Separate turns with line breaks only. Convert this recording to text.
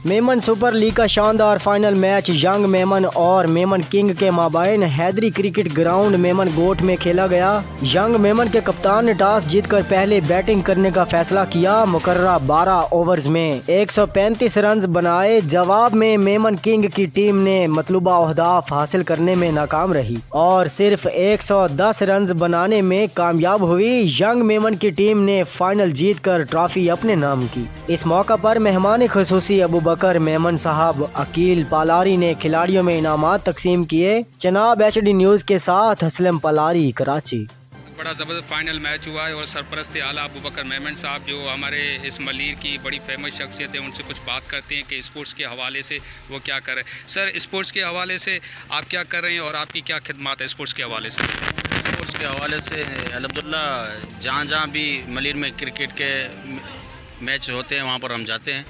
Memon super league का शानदार final match young Memon और मेमन किंग के माबैन हैदरी क्रिकेट ग्राउंड मेमन गोट में खेला गया। यंग मेमन के कप्तान ने टॉस जीतकर पहले बैटिंग करने का फैसला किया। मुकर्ररा 12 ओवर्स में 135 रन बनाए। जवाब में मेमन किंग की टीम ने मतलूबा अहदाफ हासिल करने में नाकाम रही और सिर्फ 110 रन बनाने में कामयाब हुई। यंग मेमन की टीम ने फाइनल जीतकर ट्रॉफी अपने नाम की। इस मौका पर मेहमान खुसूसी अबू बकर मेमन साहब अकील पालारी ने खिलाड़ियों में इनामात तकसीम किए। जनाब HD न्यूज़ के साथ असलम पालारी, कराची।
बड़ा ज़बरदस्त फाइनल मैच हुआ है और सरपरस्त आला अबू बकर मेमन साहब जो हमारे इस मलीर की बड़ी फेमस शख्सियत है, उनसे कुछ बात करते हैं कि स्पोर्ट्स के हवाले से वो क्या कर रहे हैं। सर, स्पोर्ट्स के हवाले से आप क्या कर रहे हैं और आपकी क्या खिदमत है स्पोर्ट्स के हवाले से?
स्पोर्ट्स के हवाले से अल्हम्दुलिल्लाह जहाँ भी मलीर में क्रिकेट के मैच होते हैं वहाँ पर हम जाते हैं।